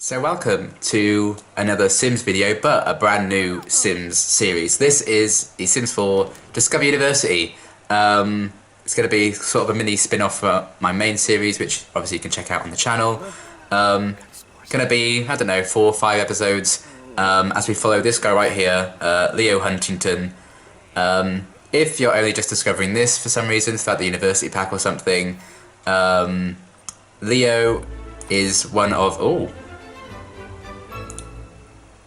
So welcome to another Sims video, but a brand new Sims series. This is the Sims 4 Discover University. It's going to be sort of a mini spin-off for my main series, which obviously you can check out on the channel. Going to be, I don't know, 4 or 5 episodes as we follow this guy right here, Leo Huntington. If you're only just discovering this for some reason, throughout the university pack or something, Leo is one of...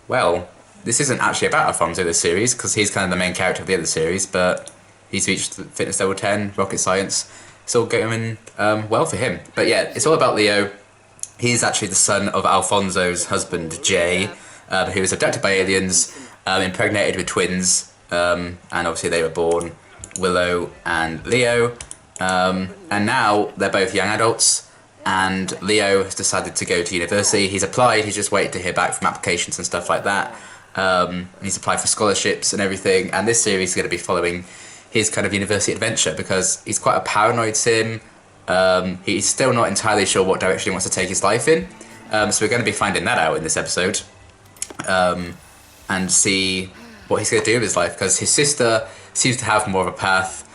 Well, this isn't actually about Alfonso, this series, because he's kind of the main character of the other series, but he's reached fitness level 10, rocket science. It's all going well for him. But yeah, it's all about Leo. He's actually the son of Alfonso's husband, Jay, who was abducted by aliens, impregnated with twins, and obviously they were born Willow and Leo. And now they're both young adults. And Leo has decided to go to university. He's applied, he's just waiting to hear back from applications and stuff like that. He's applied for scholarships and everything, and this series is going to be following his kind of university adventure because he's quite a paranoid sim. He's still not entirely sure what direction he wants to take his life in. So we're going to be finding that out in this episode. And see what he's going to do with his life, because his sister seems to have more of a path.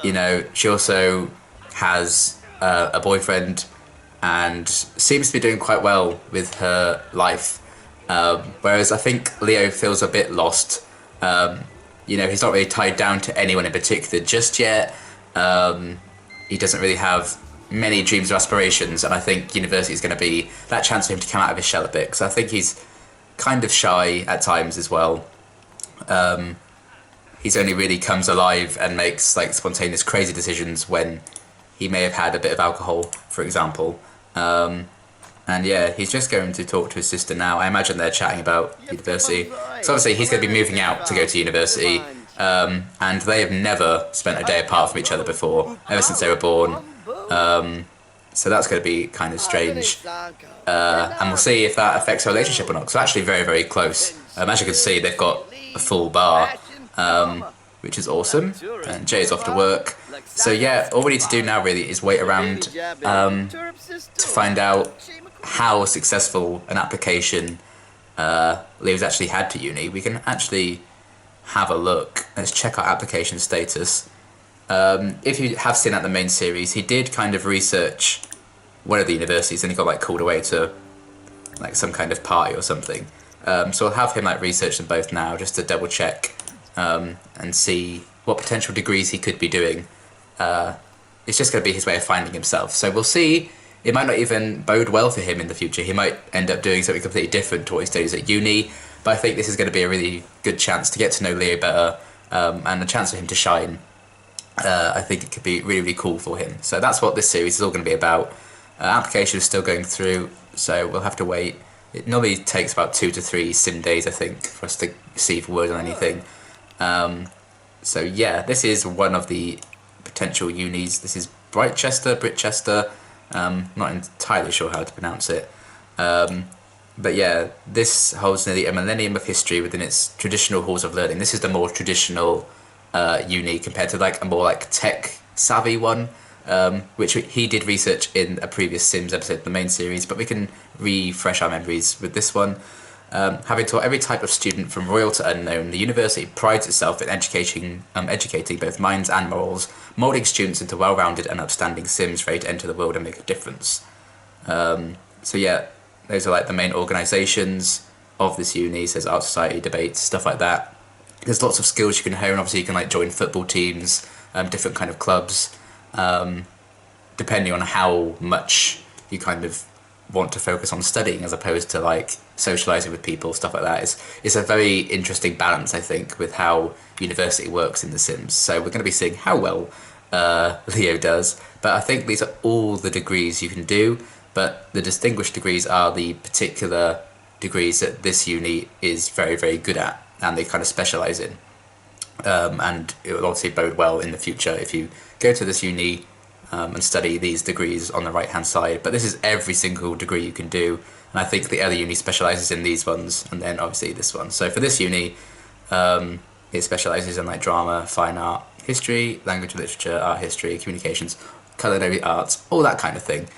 You know, she also has a boyfriend and seems to be doing quite well with her life, whereas I think Leo feels a bit lost. You know, he's not really tied down to anyone in particular just yet. He doesn't really have many dreams or aspirations, and I think university is going to be that chance for him to come out of his shell a bit, because I think he's kind of shy at times as well. He's only really comes alive and makes like spontaneous crazy decisions when he may have had a bit of alcohol, for example. And yeah, he's just going to talk to his sister now. I imagine they're chatting about university. So obviously he's going to be moving out to go to university. And they have never spent a day apart from each other before, ever since they were born. So that's going to be kind of strange. And we'll see if that affects their relationship or not. So actually very, very close. As you can see, they've got a full bar, which is awesome. And Jay's off to work. So yeah, all we need to do now really is wait around to find out how successful an application Leo's actually had to uni. We can actually have a look. Let's check our application status. If you have seen at the main series, he did kind of research one of the universities and he got like called away to like some kind of party or something. So I'll have him like research them both now just to double check and see what potential degrees he could be doing. It's just going to be his way of finding himself. So we'll see. It might not even bode well for him in the future. He might end up doing something completely different to what he studies at uni. But I think this is going to be a really good chance to get to know Leo better, and a chance for him to shine. I think it could be really, really cool for him. So that's what this series is all going to be about. Application is still going through, so we'll have to wait. It normally takes about 2 to 3 sim days, I think, for us to receive word on anything. So yeah, this is one of the potential unis. This is Britchester. Not entirely sure how to pronounce it. But yeah, this holds nearly a millennium of history within its traditional halls of learning. This is the more traditional uni compared to like a more like tech savvy one, which he did research in a previous Sims episode of the main series, but we can refresh our memories with this one. Having taught every type of student from royal to unknown, the university prides itself in educating both minds and morals, moulding students into well-rounded and upstanding Sims ready to enter the world and make a difference. So yeah, those are like the main organisations of this uni. There's art society, debates, stuff like that. There's lots of skills you can hone. Obviously you can like join football teams, different kind of clubs, depending on how much you kind of want to focus on studying as opposed to like socializing with people, stuff like that. It's a very interesting balance, I think, with how university works in The Sims. So we're going to be seeing how well Leo does, but I think these are all the degrees you can do, but the distinguished degrees are the particular degrees that this uni is very, very good at and they kind of specialize in. And it will obviously bode well in the future if you go to this uni and study these degrees on the right hand side. But this is every single degree you can do, and I think the other uni specialises in these ones, and then obviously this one. So for this uni, it specialises in like drama, fine art, history, language and literature, art history, communications, culinary arts, all that kind of thing.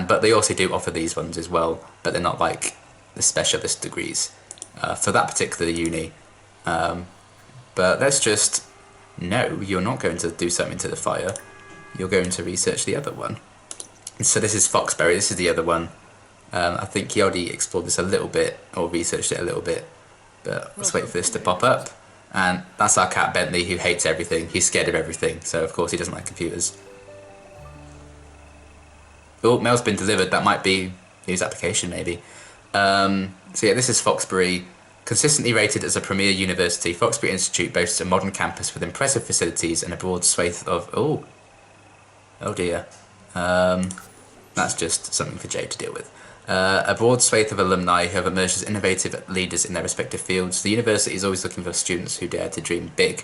but they also do offer these ones as well, but they're not like the specialist degrees for that particular uni. But let's just, no, you're not going to do something to the fire. You're going to research the other one. So this is Foxbury, this is the other one. I think he already explored this a little bit, or researched it a little bit. But let's wait for this to pop up. And that's our cat Bentley, who hates everything. He's scared of everything, so of course he doesn't like computers. Oh, mail's been delivered. That might be his application, maybe. So yeah, this is Foxbury. Consistently rated as a premier university, Foxbury Institute boasts a modern campus with impressive facilities and a broad swathe of... Oh dear. That's just something for Jay to deal with. A broad swathe of alumni who have emerged as innovative leaders in their respective fields. The university is always looking for students who dare to dream big.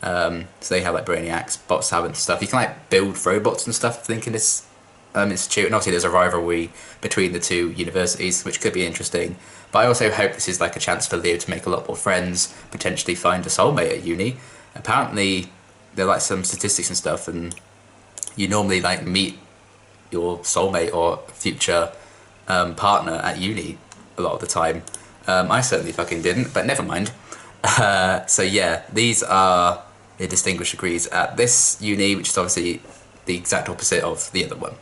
So they have like brainiacs, bot savant stuff. You can like build robots and stuff, I think, in this institute. And obviously there's a rivalry between the two universities, which could be interesting. But I also hope this is like a chance for Leo to make a lot more friends, potentially find a soulmate at uni. Apparently there are like some statistics and stuff, and you normally like meet your soulmate or future partner at uni a lot of the time. I certainly fucking didn't, but never mind. So yeah, these are the distinguished degrees at this uni, which is obviously the exact opposite of the other one.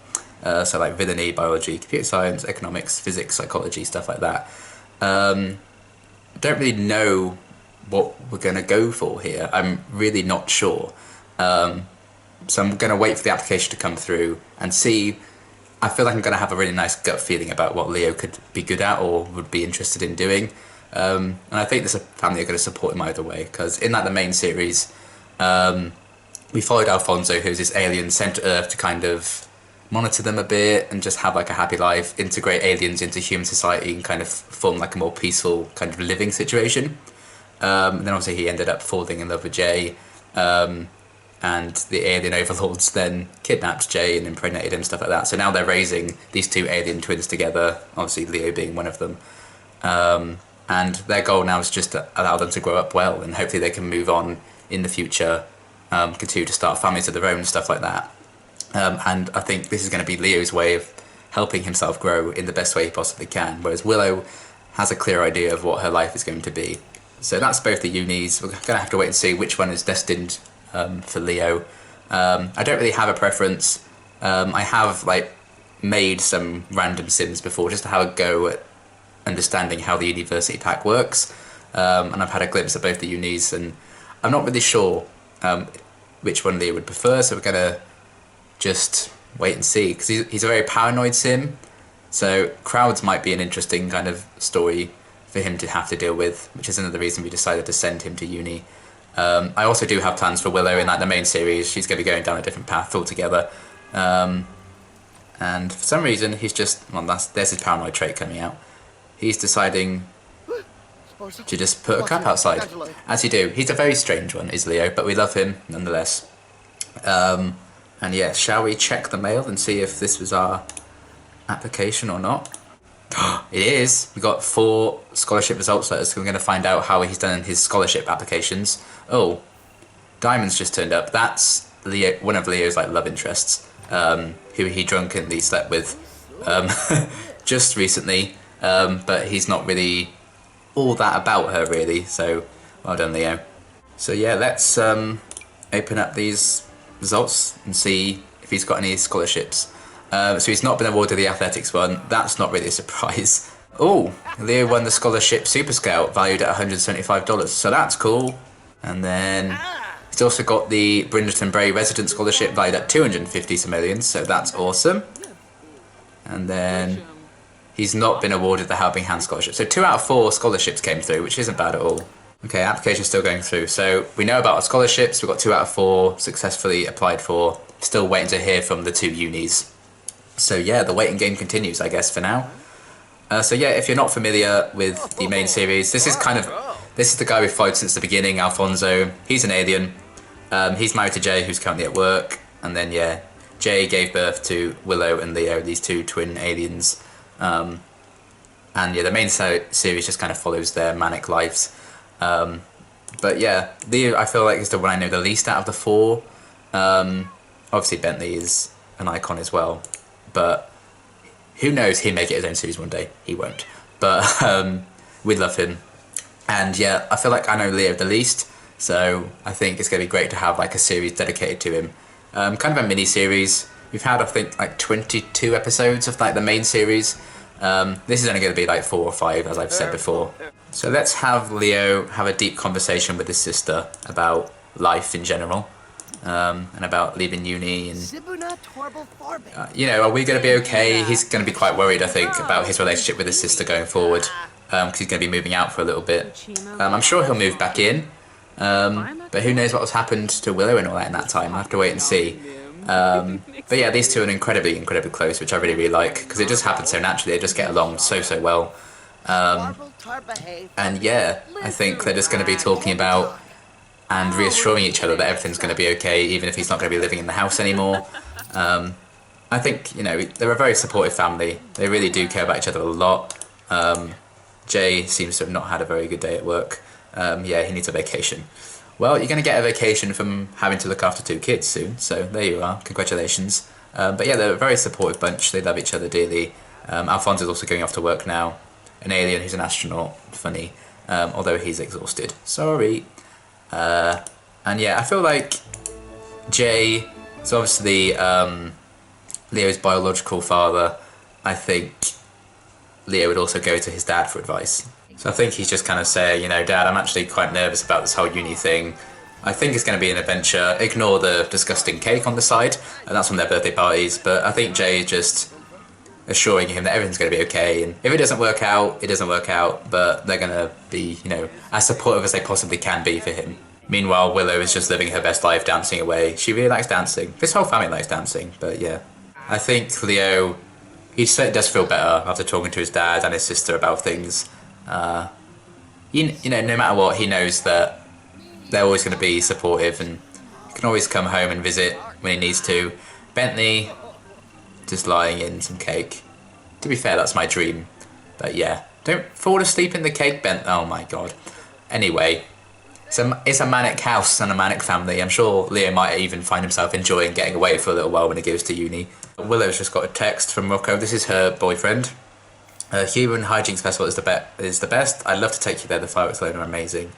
So like villainy, biology, computer science, economics, physics, psychology, stuff like that. Don't really know what we're going to go for here. I'm really not sure. So I'm going to wait for the application to come through and see. I feel like I'm going to have a really nice gut feeling about what Leo could be good at or would be interested in doing. And I think this family are going to support him either way, because in like the main series, we followed Alfonso, who's this alien sent to Earth to kind of monitor them a bit and just have like a happy life, integrate aliens into human society and kind of form like a more peaceful kind of living situation. And then obviously he ended up falling in love with Jay, and the alien overlords then kidnapped Jay and impregnated him, stuff like that. So now they're raising these two alien twins together, obviously Leo being one of them. And their goal now is just to allow them to grow up well, and hopefully they can move on in the future, continue to start families of their own and stuff like that. And I think this is going to be Leo's way of helping himself grow in the best way he possibly can, whereas Willow has a clear idea of what her life is going to be. So that's both the unis. We're going to have to wait and see which one is destined for Leo. I don't really have a preference. I have like made some random sims before just to have a go at understanding how the university pack works, and I've had a glimpse at both the unis, and I'm not really sure which one Leo would prefer, so we're going to just wait and see, because he's a very paranoid sim, so crowds might be an interesting kind of story for him to have to deal with, which is another reason we decided to send him to uni. I also do have plans for Willow in like the main series. She's going to be going down a different path altogether, and for some reason he's just, well, there's his paranoid trait coming out. He's deciding to just put a cup outside, as you do. He's a very strange one, is Leo, but we love him nonetheless. And yeah, shall we check the mail and see if this was our application or not? It is! We got 4 scholarship results letters, so we're going to find out how he's done in his scholarship applications. Oh, Diamond's just turned up. That's Leo, one of Leo's like love interests, who he drunkenly slept with just recently, but he's not really all that about her really, so well done, Leo. So yeah, let's open up these results and see if he's got any scholarships. So he's not been awarded the athletics one. That's not really a surprise. Oh, Leo won the scholarship Super Scout, valued at $175, so that's cool. And then he's also got the Bridgerton Bray resident scholarship, valued at 250 simoleons, so that's awesome. And then he's not been awarded the Helping Hand scholarship. So 2 out of 4 scholarships came through, which isn't bad at all. Okay, application's still going through. So we know about our scholarships. We've got 2 out of 4 successfully applied for. Still waiting to hear from the 2 unis. So yeah, the waiting game continues, I guess, for now. So yeah, if you're not familiar with the main series, this is the guy we've followed since the beginning, Alfonso. He's an alien. He's married to Jay, who's currently at work. And then yeah, Jay gave birth to Willow and Leo, these 2 twin aliens. And yeah, the main series just kind of follows their manic lives. But yeah, Leo, I feel like, is the one I know the least out of the 4. Obviously Bentley is an icon as well, but who knows, he'll make it his own series one day. He won't. But we love him. And yeah, I feel like I know Leo the least, so I think it's going to be great to have like a series dedicated to him. Kind of a mini-series. We've had, I think, like 22 episodes of like the main series. This is only going to be like 4 or 5, as I've said before. So let's have Leo have a deep conversation with his sister about life in general. And about leaving uni and are we going to be okay? He's going to be quite worried, I think, about his relationship with his sister going forward, because he's going to be moving out for a little bit. I'm sure he'll move back in, but who knows what has happened to Willow and all that in that time. I'll have to wait and see. But yeah, these two are incredibly close, which I really like, because it just happens so naturally. They just get along so well. And yeah, I think they're just going to be talking about and reassuring each other that everything's going to be okay, even if he's not going to be living in the house anymore. I think, they're a very supportive family. They really do care about each other a lot. Jay seems to have not had a very good day at work. Yeah, he needs a vacation. Well, you're going to get a vacation from having to look after 2 kids soon, so there you are. Congratulations. But yeah, they're a very supportive bunch. They love each other dearly. Alphonse is also going off to work now. An alien who's an astronaut. Funny. Although he's exhausted. Sorry. And yeah, I feel like Jay is obviously Leo's biological father. I think Leo would also go to his dad for advice. So I think he's just kind of saying, Dad, I'm actually quite nervous about this whole uni thing. I think it's going to be an adventure. Ignore the disgusting cake on the side, and that's from their birthday parties. But I think Jay is just assuring him that everything's going to be okay. And if it doesn't work out, it doesn't work out. But they're going to be, as supportive as they possibly can be for him. Meanwhile, Willow is just living her best life, dancing away. She really likes dancing. This whole family likes dancing, but yeah. I think Leo, he certainly does feel better after talking to his dad and his sister about things. No matter what, he knows that they're always going to be supportive, and he can always come home and visit when he needs to. Bentley, just lying in some cake. To be fair, that's my dream. But yeah, don't fall asleep in the cake, Bentley. Oh my god. Anyway, it's a manic house and a manic family. I'm sure Leo might even find himself enjoying getting away for a little while when he goes to uni. Willow's just got a text from Rocco. This is her boyfriend. Human Hijinks Festival is the best. I'd love to take you there. The fireworks alone are amazing.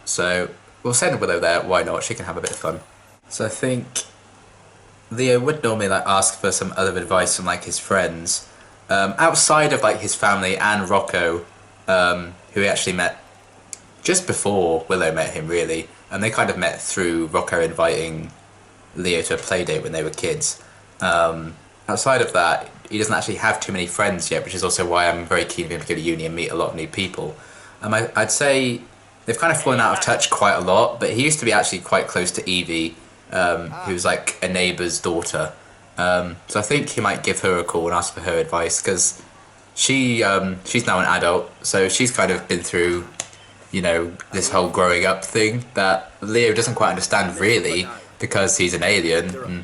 So we'll send Willow there. Why not? She can have a bit of fun. So I think Leo would normally ask for some other advice from his friends, outside of his family and Rocco, who he actually met just before Willow met him, really. And they kind of met through Rocco inviting Leo to a play date when they were kids. Outside of that, he doesn't actually have too many friends yet, which is also why I'm very keen for him to go to uni and meet a lot of new people. I'd say they've kind of fallen out of touch quite a lot, but he used to be actually quite close to Evie, who's a neighbour's daughter. So I think he might give her a call and ask for her advice, because she's now an adult, so she's kind of been through, this whole growing up thing that Leo doesn't quite understand really, because he's an alien, and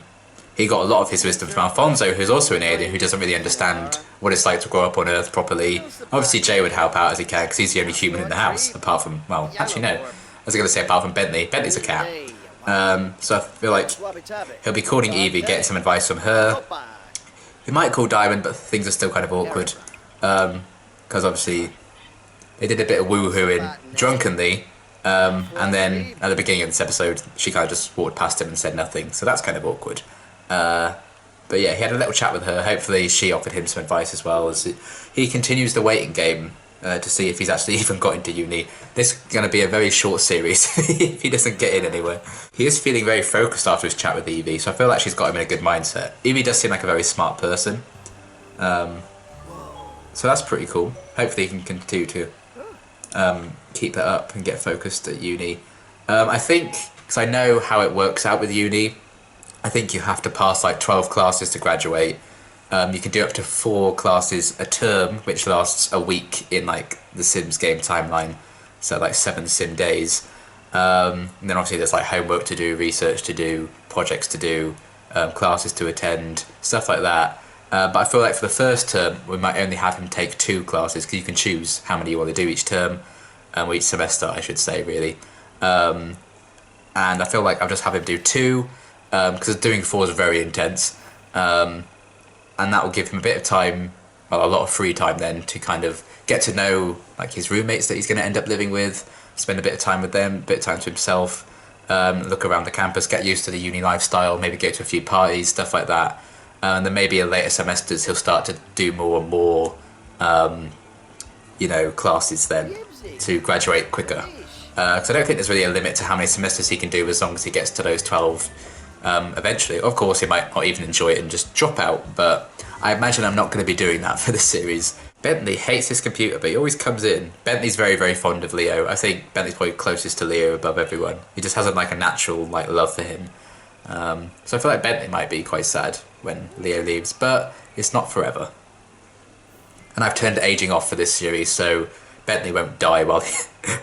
he got a lot of his wisdom from Alfonso, who's also an alien, who doesn't really understand what it's like to grow up on Earth properly. Obviously, Jay would help out as he can, because he's the only human in the house, apart from, well, actually no. I was going to say apart from Bentley. Bentley's a cat. So I feel like he'll be calling Evie, getting some advice from her. He might call Diamond, but things are still kind of awkward. Because obviously, they did a bit of woo-hooing drunkenly. And then at the beginning of this episode, she kind of just walked past him and said nothing. So that's kind of awkward. But yeah, he had a little chat with her. Hopefully she offered him some advice as well, as he continues the waiting game to see if he's actually even got into uni. This is going to be a very short series if he doesn't get in anywhere. He is feeling very focused after his chat with Evie, so I feel like she's got him in a good mindset. Evie does seem like a very smart person. So that's pretty cool. Hopefully he can continue to keep that up and get focused at uni. I think, because I know how it works out with uni, I think you have to pass 12 classes to graduate. You can do up to 4 classes a term, which lasts a week in the Sims game timeline. So 7 sim days. And then obviously there's homework to do, research to do, projects to do, classes to attend, stuff like that. But I feel like for the first term, we might only have him take 2 classes, because you can choose how many you want to do each term, or each semester, I should say, really. And I feel like I'll just have him do 2, because doing 4 is very intense. and that will give him a bit of time, well, a lot of free time then to kind of get to know like his roommates that he's going to end up living with, spend a bit of time with them, a bit of time to himself, look around the campus, get used to the uni lifestyle, maybe go to a few parties, stuff like that. And then maybe in later semesters he'll start to do more and more, classes then to graduate quicker. Because I don't think there's really a limit to how many semesters he can do as long as he gets to those 12 eventually. Of course, he might not even enjoy it and just drop out, but I imagine I'm not going to be doing that for this series. Bentley hates his computer, but he always comes in. Bentley's very, very fond of Leo. I think Bentley's probably closest to Leo above everyone. He just has a natural love for him. So I feel like Bentley might be quite sad when Leo leaves, but it's not forever. And I've turned aging off for this series, so Bentley won't die while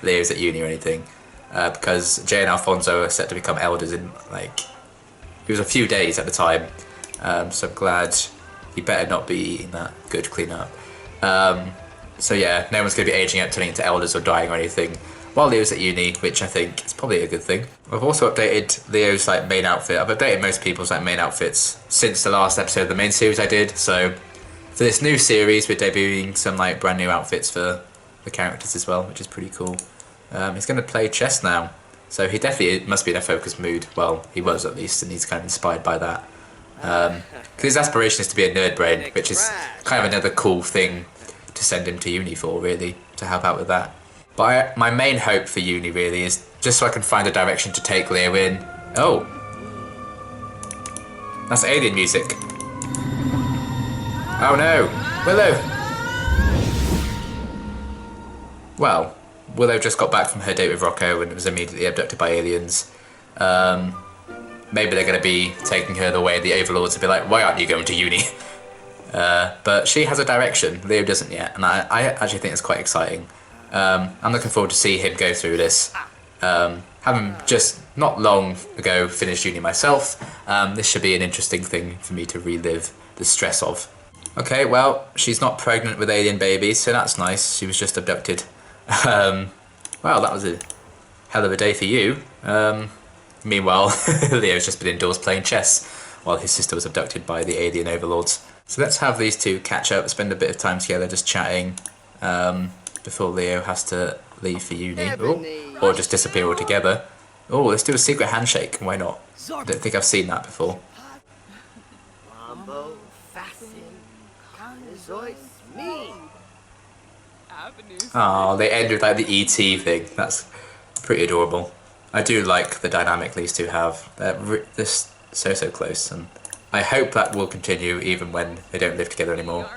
Leo's at uni or anything, because Jay and Alfonso are set to become elders in it was a few days at the time. So I'm glad he better not be eating that good clean up. So yeah, no one's going to be aging up, turning into elders or dying or anything while Leo's at uni, which I think is probably a good thing. I've also updated Leo's main outfit. I've updated most people's main outfits since the last episode of the main series I did. So for this new series, we're debuting some brand new outfits for the characters as well, which is pretty cool. He's going to play chess now, so he definitely must be in a focused mood. Well, he was at least, and he's kind of inspired by that. Because his aspiration is to be a nerd brain, which is kind of another cool thing to send him to uni for, really, to help out with that. But my main hope for uni really is just so I can find a direction to take Leo in. Oh, that's alien music. Oh no, Willow. Well, Willow just got back from her date with Rocco and was immediately abducted by aliens. Maybe they're going to be taking her the way of the Overlords and be like, why aren't you going to uni? But she has a direction, Leo doesn't yet, and I actually think it's quite exciting. I'm looking forward to see him go through this. Having just not long ago finished uni myself, this should be an interesting thing for me to relive the stress of. Okay, well, she's not pregnant with alien babies, so that's nice. She was just abducted. Well, that was a hell of a day for you. Meanwhile, Leo's just been indoors playing chess while his sister was abducted by the alien overlords. So let's have these two catch up, spend a bit of time together just chatting before Leo has to leave for uni. Ooh, or just disappear altogether. Oh, let's do a secret handshake. Why not? I don't think I've seen that before. Oh, they end with the E.T. thing. That's pretty adorable. I do like the dynamic these two have. They're just so close, and I hope that will continue even when they don't live together anymore.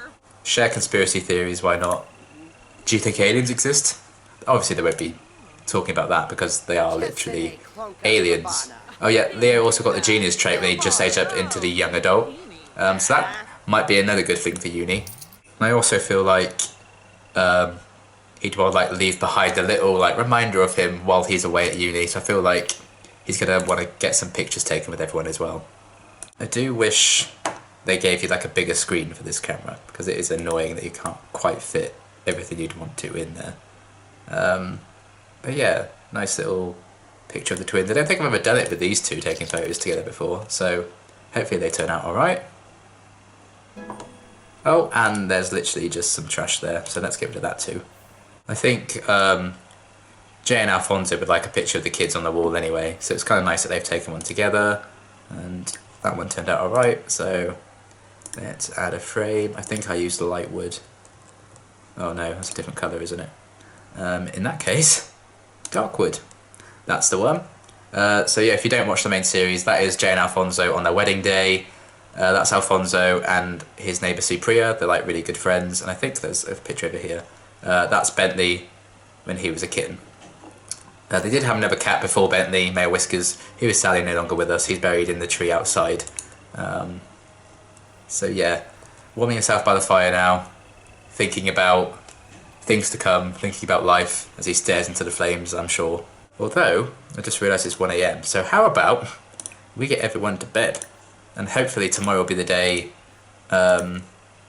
Share conspiracy theories, why not? Do you think aliens exist? Obviously they won't be talking about that because they are literally aliens. Oh yeah, Leo also got the genius trait when he just aged up into the young adult. So that might be another good thing for uni. And I also feel like he'd want to leave behind a little reminder of him while he's away at uni. So I feel like he's gonna want to get some pictures taken with everyone as well. I do wish they gave you a bigger screen for this camera because it is annoying that you can't quite fit everything you'd want to in there. But yeah, nice little picture of the twins. I don't think I've ever done it with these two taking photos together before, so hopefully they turn out alright. Oh, and there's literally just some trash there, so let's get rid of that too. I think Jay and Alfonso would like a picture of the kids on the wall anyway, so it's kind of nice that they've taken one together, and that one turned out alright, so let's add a frame. I think I used the light wood. Oh no, that's a different colour, isn't it? In that case, dark wood. That's the one. So yeah, if you don't watch the main series, that is Jay and Alfonso on their wedding day. That's Alfonso and his neighbour Supriya. They're really good friends, and I think there's a picture over here. That's Bentley when he was a kitten. They did have another cat before Bentley, Mayor Whiskers. He was sadly no longer with us. He's buried in the tree outside. So yeah, warming himself by the fire now, thinking about things to come, thinking about life as he stares into the flames, I'm sure. Although, I just realised it's 1 AM, so how about we get everyone to bed? And hopefully tomorrow will be the day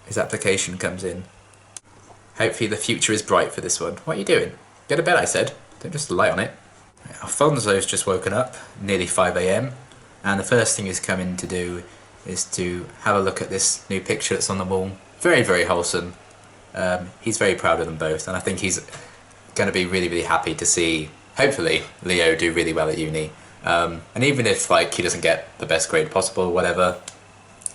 his application comes in. Hopefully the future is bright for this one. What are you doing? Go to bed, I said. Don't just lie on it. Alfonso's just woken up, nearly 5 AM, and the first thing he's come in to do is to have a look at this new picture that's on the wall. Very, very wholesome. He's very proud of them both, and I think he's going to be really, really happy to see, hopefully, Leo do really well at uni. And even if like he doesn't get the best grade possible or whatever,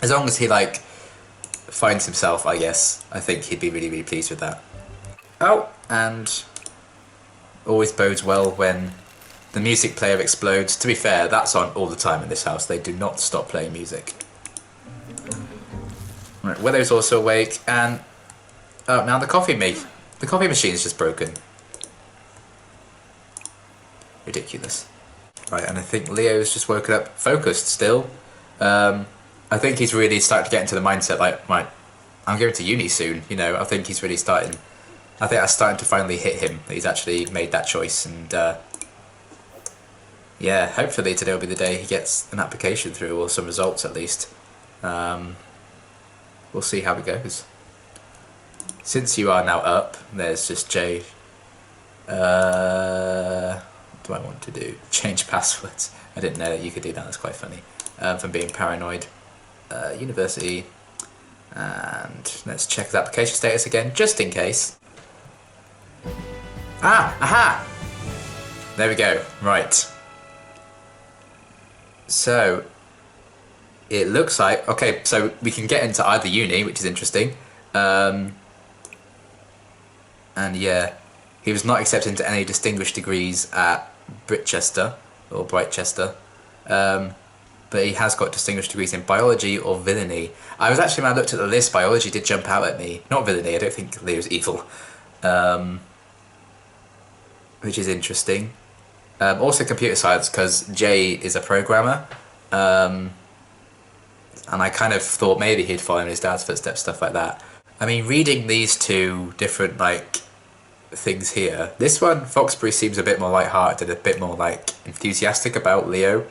as long as he like finds himself, I guess, I think he'd be really, really pleased with that. Oh, and always bodes well when the music player explodes. To be fair, that's on all the time in this house. They do not stop playing music. Right, Willow's also awake, and oh, now the coffee machine is just broken. Ridiculous. Right, and I think Leo's just woken up, focused still. I think he's really starting to get into the mindset like, right, I'm going to uni soon, you know. I think he's really starting. I think that's starting to finally hit him, that he's actually made that choice, and yeah, hopefully today will be the day he gets an application through, or some results at least. We'll see how it goes. Since you are now up, there's just Jay. What do I want to do? Change passwords. I didn't know that you could do that, that's quite funny. From being paranoid. University. And let's check his application status again, just in case. Ah! Aha! There we go. Right. So, it looks like... Okay, so we can get into either uni, which is interesting. And yeah, he was not accepted into any distinguished degrees at Britchester, or Brightchester. But he has got distinguished degrees in biology or villainy. I was actually, when I looked at the list, biology did jump out at me. Not villainy, I don't think Leo's evil. Which is interesting. Also computer science, because Jay is a programmer. And I kind of thought maybe he'd follow in his dad's footsteps, stuff like that. I mean, reading these two different, like, things here, this one, Foxbury, seems a bit more light-hearted, a bit more, like, enthusiastic about Leo.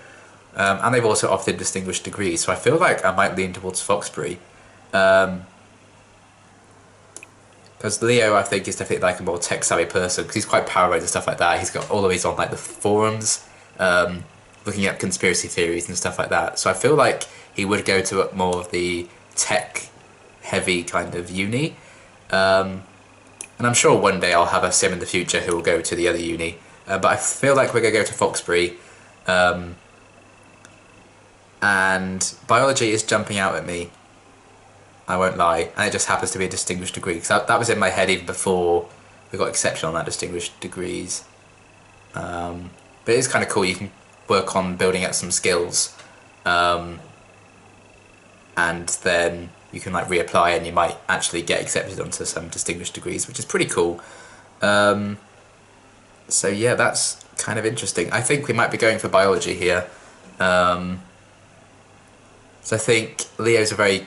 And they've also offered distinguished degrees, so I feel like I might lean towards Foxbury. Because Leo, I think, is definitely like a more tech-savvy person, because he's quite paranoid and stuff like that. He's got always on like the forums, looking at conspiracy theories and stuff like that. So I feel like he would go to more of the tech-heavy kind of uni. And I'm sure one day I'll have a sim in the future who will go to the other uni. But I feel like we're going to go to Foxbury. And biology is jumping out at me, I won't lie, and it just happens to be a distinguished degree, because that was in my head even before we got exception on that distinguished degrees. But it is kind of cool, you can work on building up some skills, and then you can like reapply and you might actually get accepted onto some distinguished degrees, which is pretty cool. So yeah, that's kind of interesting. I think we might be going for biology here. So I think Leo's a very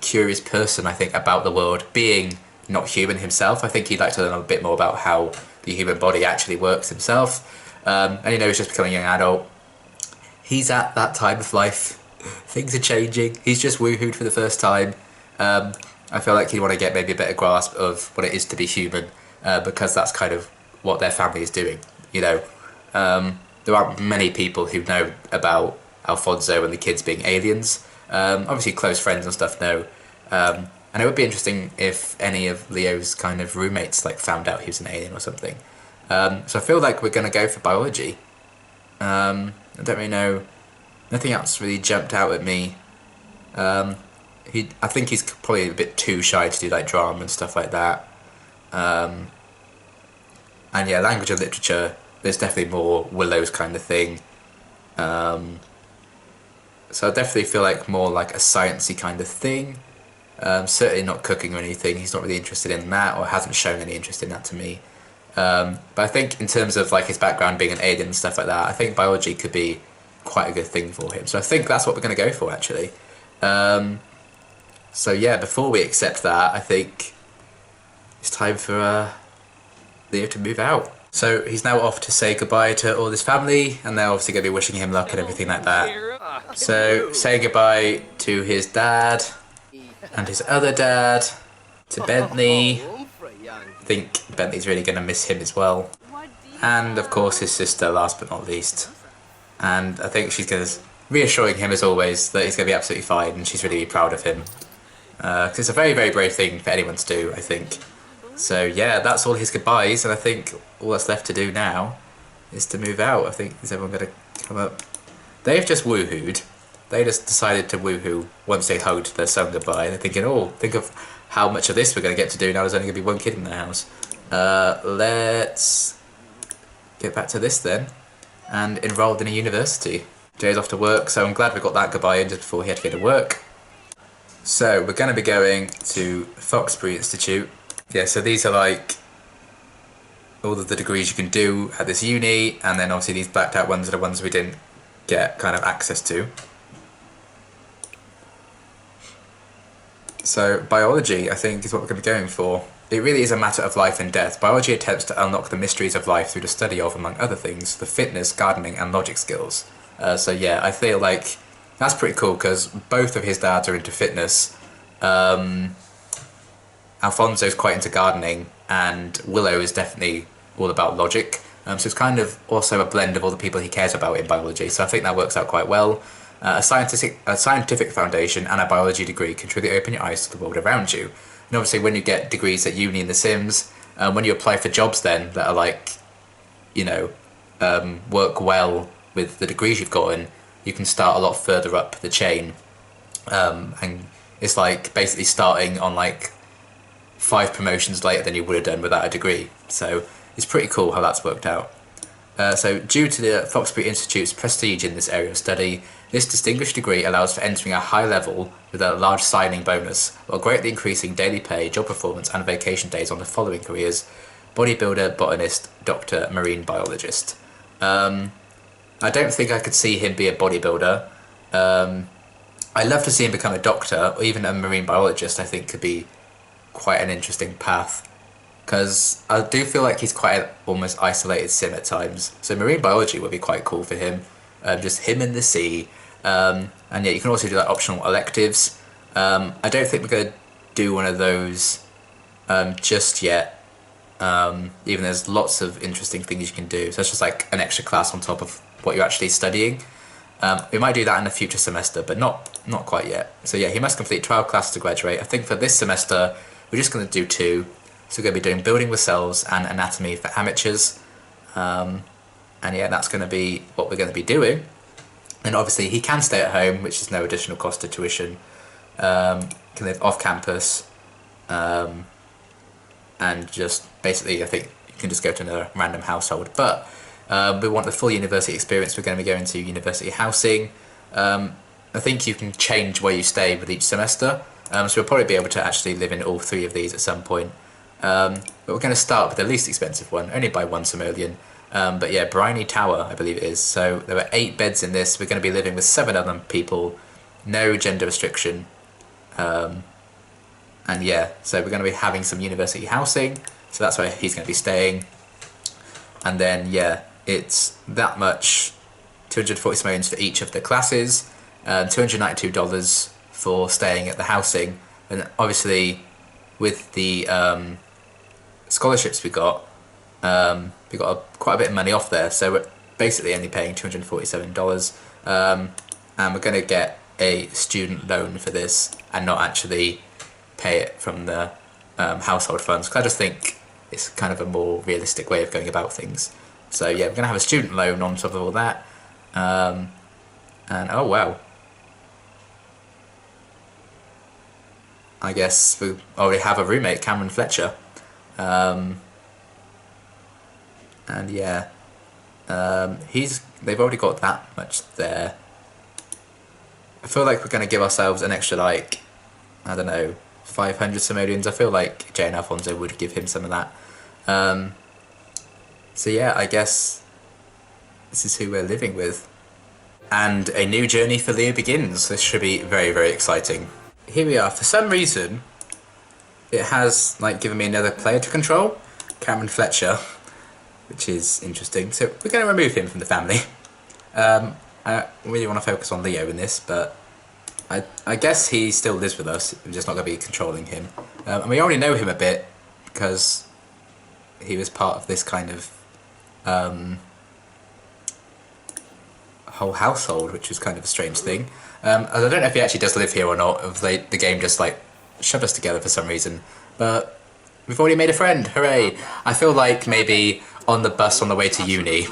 curious person, I think, about the world, being not human himself. I think he'd like to learn a bit more about how the human body actually works himself. And he knows just becoming a young adult. He's at that time of life. Things are changing. He's just woohooed for the first time. I feel like he'd want to get maybe a better grasp of what it is to be human, because that's kind of what their family is doing. You know, there aren't many people who know about Alfonso and the kids being aliens. Obviously close friends and stuff know. And it would be interesting if any of Leo's kind of roommates like found out he was an alien or something. So I feel like we're going to go for biology. I don't really know. Nothing else really jumped out at me. I think he's probably a bit too shy to do like drama and stuff like that. And yeah, language and literature, there's definitely more Willow's kind of thing. So I definitely feel like more like a sciencey kind of thing. Certainly not cooking or anything. He's not really interested in that, or hasn't shown any interest in that to me. But I think in terms of like his background being an alien and stuff like that, I think biology could be quite a good thing for him. So I think that's what we're going to go for, actually. So yeah, before we accept that, I think it's time for Leo to move out. So he's now off to say goodbye to all his family, and they're obviously going to be wishing him luck and everything like that. So saying goodbye to his dad and his other dad, to Bentley. I think Bentley's really going to miss him as well. And of course his sister, last but not least. And I think she's going to reassuring him as always that he's going to be absolutely fine and she's really proud of him. Because it's a very, very brave thing for anyone to do, I think. So yeah, that's all his goodbyes, and I think all that's left to do now is to move out. I think, is everyone going to come up? They've just woohooed. They just decided to woohoo once they hugged their son goodbye. They're thinking, oh, think of how much of this we're going to get to do now. There's only going to be one kid in the house. Let's get back to this then. And enrolled in a university. Jay's off to work, so I'm glad we got that goodbye in just before he had to go to work. So we're going to be going to Foxbury Institute. Yeah, so these are like all of the degrees you can do at this uni, and then obviously these blacked out ones are the ones we didn't get kind of access to. So biology, I think, is what we're going to be going for. It really is a matter of life and death. Biology attempts to unlock the mysteries of life through the study of, among other things, the fitness, gardening and logic skills. So yeah, I feel like that's pretty cool because both of his dads are into fitness. Alfonso's quite into gardening, and Willow is definitely all about logic. So it's kind of also a blend of all the people he cares about in biology. So I think that works out quite well. A scientific foundation and a biology degree can truly open your eyes to the world around you. And obviously when you get degrees at uni in The Sims, when you apply for jobs then that are like, you know, work well with the degrees you've gotten, you can start a lot further up the chain. And it's like basically starting on like 5 promotions later than you would have done without a degree. So it's pretty cool how that's worked out. So due to the Foxbury Institute's prestige in this area of study, this distinguished degree allows for entering a high level with a large signing bonus, while greatly increasing daily pay, job performance and vacation days on the following careers: bodybuilder, botanist, doctor, marine biologist. I don't think I could see him be a bodybuilder. I'd love to see him become a doctor, or even a marine biologist. I think could be quite an interesting path, because I do feel like he's quite an almost isolated sim at times. So marine biology would be quite cool for him, just him in the sea. And yeah, you can also do like optional electives. I don't think we're going to do one of those just yet. Even there's lots of interesting things you can do. So it's just like an extra class on top of what you're actually studying. We might do that in a future semester, but not quite yet. So yeah, he must complete 12 classes to graduate. I think for this semester, we're just going to do 2. So we're going to be doing building with cells and anatomy for amateurs. And yeah, that's going to be what we're going to be doing. And obviously he can stay at home, which is no additional cost to tuition. Can live off campus. And just basically, I think you can just go to another random household. But we want the full university experience. We're going to be going to university housing. I think you can change where you stay with each semester. So we'll probably be able to actually live in all 3 of these at some point. But we're going to start with the least expensive one, only by 1 simoleon. But yeah, Briny Tower, I believe it is. So there are 8 beds in this. We're going to be living with 7 other people. No gender restriction. And yeah, so we're going to be having some university housing. So that's where he's going to be staying. And then yeah, it's that much, 240 simoleons for each of the classes. $292 for staying at the housing. And obviously with the scholarships we got quite a bit of money off there, so we're basically only paying $247, and we're going to get a student loan for this and not actually pay it from the household funds, because I just think it's kind of a more realistic way of going about things. So yeah, we're going to have a student loan on top of all that, and oh wow, I guess we already have a roommate, Cameron Fletcher. And yeah, they've already got that much there. I feel like we're going to give ourselves an extra, like, I don't know, 500 simoleons. I feel like Jay and Alfonso would give him some of that. So yeah, I guess this is who we're living with. And a new journey for Leah begins. This should be very, very exciting. Here we are. For some reason, it has like given me another player to control, Cameron Fletcher, which is interesting. So we're going to remove him from the family. I really want to focus on Leo in this, but I guess he still lives with us. We're just not going to be controlling him. And we already know him a bit because he was part of this kind of whole household, which was kind of a strange thing. I don't know if he actually does live here or not, if the game just like shoved us together for some reason. But we've already made a friend, hooray! I feel like maybe on the bus on the way to uni,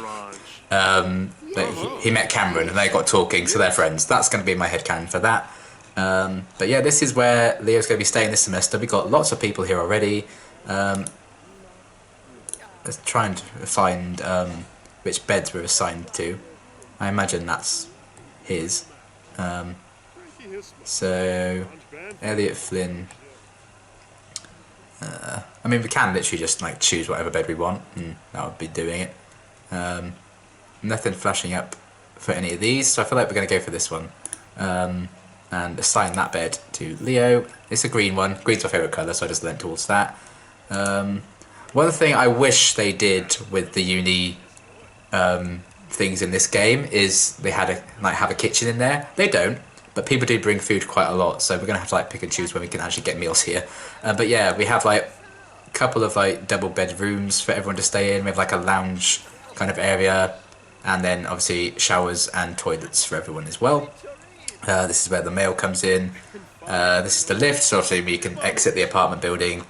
he met Cameron and they got talking, so they're friends. That's going to be my headcanon for that. But yeah, this is where Leo's going to be staying this semester. We've got lots of people here already. Let's try and find which beds we're assigned to. I imagine that's his. So, Elliot Flynn. I mean, we can literally just like choose whatever bed we want, and that would be doing it. Nothing flashing up for any of these, so I feel like we're going to go for this one. And assign that bed to Leo. It's a green one. Green's my favourite colour, so I just leant towards that. One thing I wish they did with the uni things in this game is they had have a kitchen in there. They don't, but people do bring food quite a lot, so we're gonna have to like pick and choose when we can actually get meals here. But yeah, we have like a couple of like double bedrooms for everyone to stay in. We have like a lounge kind of area, and then obviously showers and toilets for everyone as well. This is where the mail comes in. This is the lift, so obviously we can exit the apartment building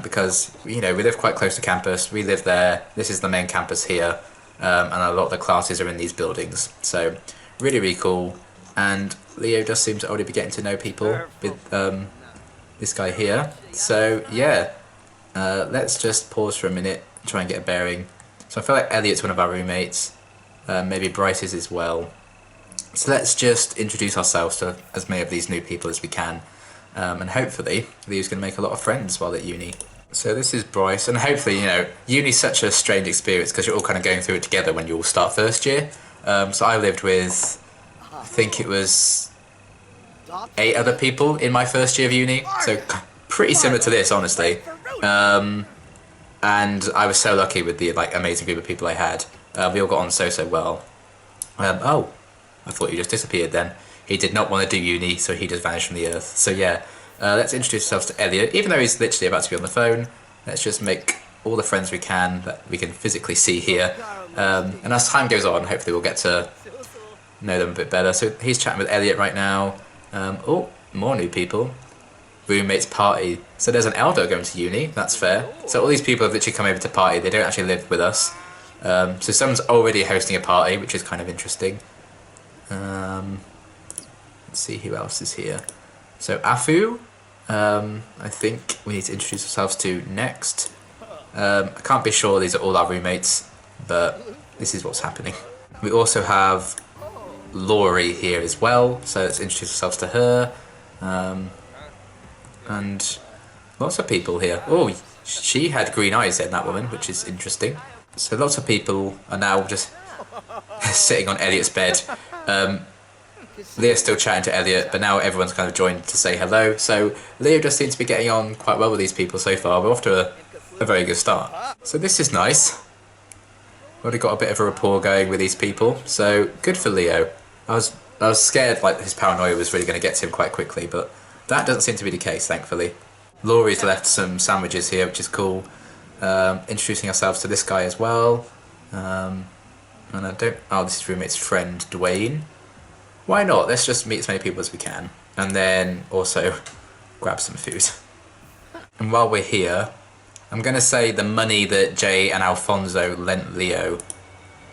because we live quite close to campus. We live there. This is the main campus here, and a lot of the classes are in these buildings. So really cool. And Leo does seem to already be getting to know people with this guy here. So yeah, let's just pause for a minute, try and get a bearing. So I feel like Elliot's one of our roommates. Maybe Bryce is as well. So let's just introduce ourselves to as many of these new people as we can, and hopefully Leo's going to make a lot of friends while at uni. So this is Bryce, and hopefully, uni's such a strange experience because you're all kind of going through it together when you all start first year. So I lived with, I think it was 8 other people in my first year of uni, so pretty similar to this, honestly. And I was so lucky with the amazing group of people I had. We all got on so well. Oh. I thought you just disappeared then. He did not want to do uni, so he just vanished from the earth. So yeah, let's introduce ourselves to Elliot. Even though he's literally about to be on the phone, let's just make all the friends we can that we can physically see here. And as time goes on, hopefully we'll get to know them a bit better. So he's chatting with Elliot right now. Oh, more new people. Roommates party. So there's an elder going to uni, that's fair. So all these people have literally come over to party, they don't actually live with us. So someone's already hosting a party, which is kind of interesting. Let's see who else is here. So Afu, I think we need to introduce ourselves to next. I can't be sure these are all our roommates, but this is what's happening. We also have Laurie here as well, so let's introduce ourselves to her. And lots of people here. Oh, she had green eyes then, that woman, which is interesting. So lots of people are now just sitting on Elliot's bed. Leo's still chatting to Elliot, but now everyone's kind of joined to say hello. So Leo just seems to be getting on quite well with these people so far. We're off to a very good start. So this is nice. Already got a bit of a rapport going with these people, so good for Leo. I was scared his paranoia was really going to get to him quite quickly, but that doesn't seem to be the case, thankfully. Laurie's left some sandwiches here, which is cool. Introducing ourselves to this guy as well. And this is roommate's friend, Dwayne. Why not? Let's just meet as many people as we can. And then also grab some food. And while we're here, I'm going to say the money that Jay and Alfonso lent Leo.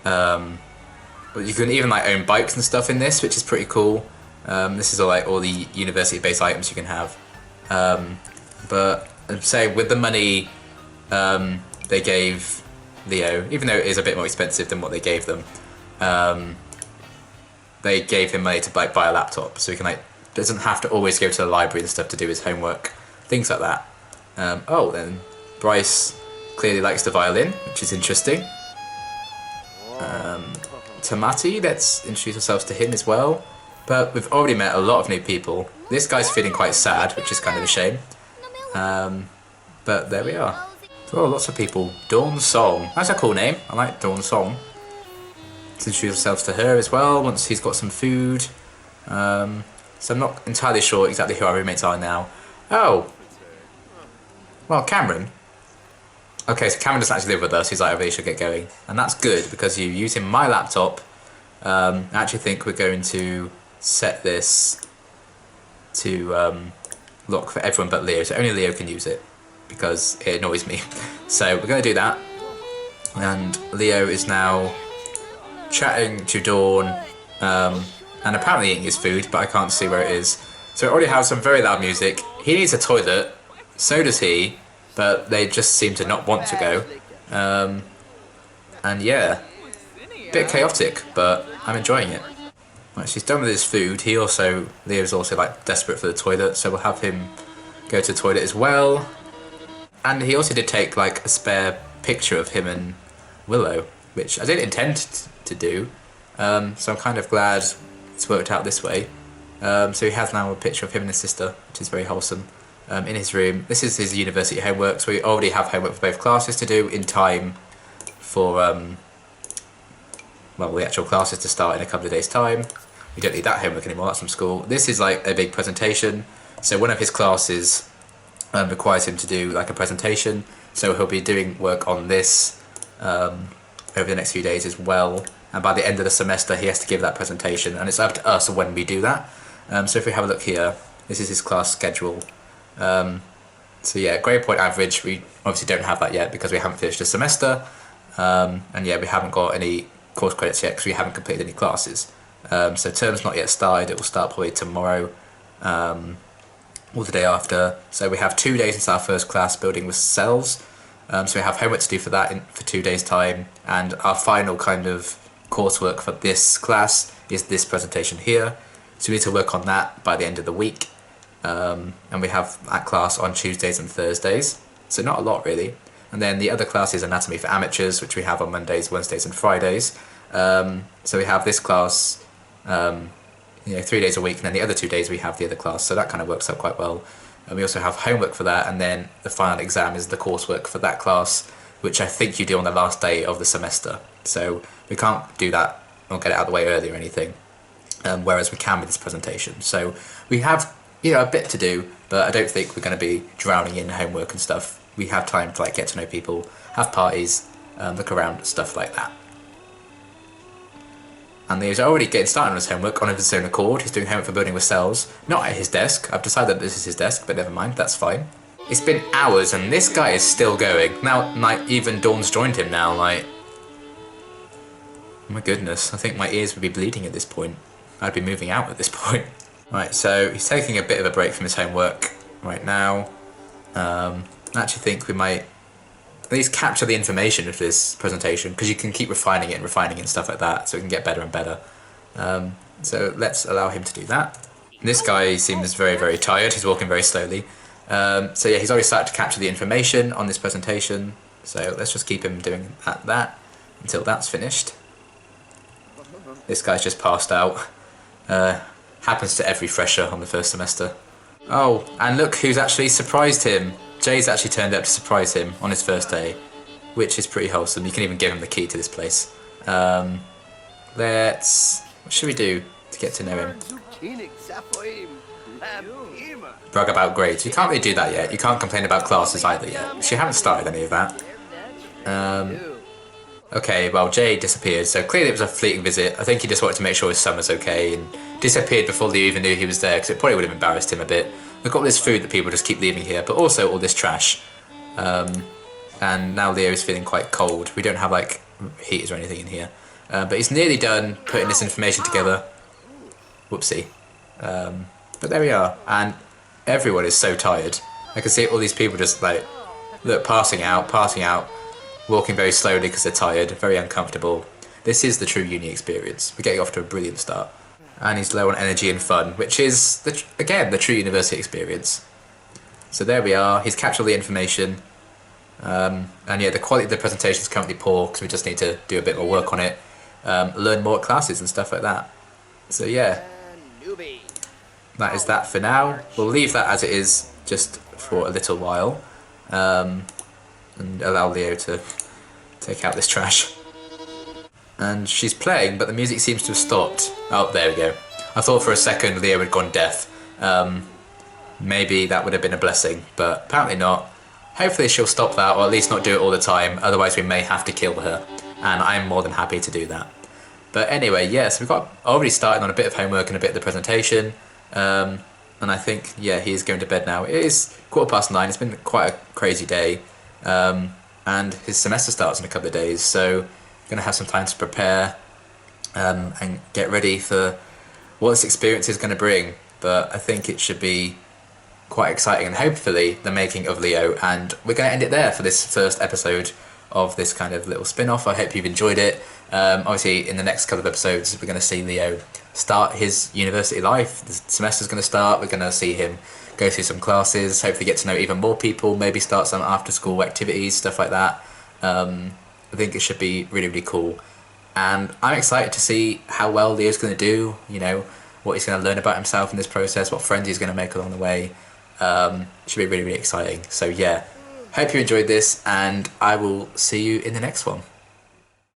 You can even own bikes and stuff in this, which is pretty cool. This is all the university-based items you can have. But I'd say with the money they gave Leo, even though it is a bit more expensive than what they gave them, they gave him money to buy a laptop, so he can doesn't have to always go to the library and stuff to do his homework, things like that. Then Bryce clearly likes the violin, which is interesting. Tamati, let's introduce ourselves to him as well. But we've already met a lot of new people. This guy's feeling quite sad, which is kind of a shame. But there we are. Oh, lots of people. Dawn Song. That's a cool name. I like Dawn Song. Let's introduce ourselves to her as well once he's got some food. So I'm not entirely sure exactly who our roommates are now. Oh. Well, Cameron. Okay, so Cameron doesn't actually live with us. He's I really should get going. And that's good because you're using my laptop I actually think we're going to set this to lock for everyone but Leo, so only Leo can use it because it annoys me. So we're going to do that, and Leo is now chatting to Dawn and apparently eating his food, but I can't see where it is. So we already have some very loud music. He needs a toilet, so does he, but they just seem to not want to go. And yeah, a bit chaotic, but I'm enjoying it. Right, she's done with his food. Leo's also like desperate for the toilet, so we'll have him go to the toilet as well. And he also did take like a spare picture of him and Willow, which I didn't intend to do, so I'm kind of glad it's worked out this way. So he has now a picture of him and his sister, which is very wholesome, in his room. This is his university homework, so we already have homework for both classes to do in time for well, the actual classes to start in a couple of days' time. We don't need that homework anymore, that's from school. This is like a big presentation, so one of his classes requires him to do like a presentation, so he'll be doing work on this over the next few days as well, and by the end of the semester he has to give that presentation, and it's up to us when we do that. So if we have a look here, this is his class schedule. So yeah, grade point average, we obviously don't have that yet because we haven't finished the semester, and yeah, we haven't got any course credits yet because we haven't completed any classes. So term's not yet started, it will start probably tomorrow or the day after. So we have 2 days into our first class building with cells, so we have homework to do for that for 2 days time, and our final kind of coursework for this class is this presentation here, so we need to work on that by the end of the week, and we have that class on Tuesdays and Thursdays, so not a lot really. And then the other class is anatomy for amateurs, which we have on Mondays, Wednesdays and Fridays. So we have this class 3 days a week, and then the other 2 days we have the other class, so that kind of works out quite well. And we also have homework for that, and then the final exam is the coursework for that class, which I think you do on the last day of the semester. So we can't do that or get it out of the way early or anything, whereas we can with this presentation. So we have a bit to do, but I don't think we're going to be drowning in homework and stuff. We have time to like get to know people, have parties, look around, stuff like that. And he's already getting started on his homework on his own accord. He's doing homework for building with cells, not at his desk. I've decided that this is his desk, but never mind, that's fine. It's been hours and this guy is still going. Now, like, even Dawn's joined him now, like... Oh my goodness, I think my ears would be bleeding at this point. I'd be moving out at this point. Right, so he's taking a bit of a break from his homework right now. I actually think we might at least capture the information of this presentation, because you can keep refining it and stuff like that, so it can get better and better. So let's allow him to do that. This guy seems very, very tired. He's walking very slowly. So yeah, he's already started to capture the information on this presentation, so let's just keep him doing that until that's finished. This guy's just passed out. Happens to every fresher on the first semester. Oh, and look who's actually surprised him. Jay's actually turned up to surprise him on his first day, which is pretty wholesome. You can even give him the key to this place. What should we do to get to know him? Brag about grades. You can't really do that yet. You can't complain about classes either yet. She haven't started any of that. Okay, well, Jay disappeared, so clearly it was a fleeting visit. I think he just wanted to make sure his son was okay, and disappeared before Leo even knew he was there, because it probably would have embarrassed him a bit. We've got all this food that people just keep leaving here, but also all this trash. And now Leo is feeling quite cold. We don't have, like, heaters or anything in here. But he's nearly done putting this information together. Whoopsie. But there we are, and everyone is so tired. I can see all these people just, like, look, passing out, walking very slowly because they're tired, very uncomfortable. This is the true uni experience. We're getting off to a brilliant start. And he's low on energy and fun, which is, again, the true university experience. So there we are, he's captured all the information. And yeah, the quality of the presentation is currently poor because we just need to do a bit more work on it. Learn more classes and stuff like that. So yeah, that is that for now. We'll leave that as it is just for a little while. And allow Leo to take out this trash. And she's playing, but the music seems to have stopped. Oh, there we go. I thought for a second Leo had gone deaf. Maybe that would have been a blessing, but apparently not. Hopefully she'll stop that, or at least not do it all the time, otherwise we may have to kill her. And I'm more than happy to do that. But anyway, yeah, so we've got already started on a bit of homework and a bit of the presentation. And I think, yeah, he is going to bed now. It is 9:15. It's been quite a crazy day. And his semester starts in a couple of days, so going to have some time to prepare and get ready for what this experience is going to bring. But I think it should be quite exciting, and hopefully the making of Leo. And we're going to end it there for this first episode of this kind of little spin-off. I hope you've enjoyed it. Obviously, in the next couple of episodes, we're going to see Leo start his university life. The semester's going to start. We're going to see him go through some classes, hopefully get to know even more people, maybe start some after-school activities, stuff like that. I think it should be really, really cool. And I'm excited to see how well Leo's going to do, you know, what he's going to learn about himself in this process, what friends he's going to make along the way. It should be really, really exciting. So yeah, hope you enjoyed this, and I will see you in the next one.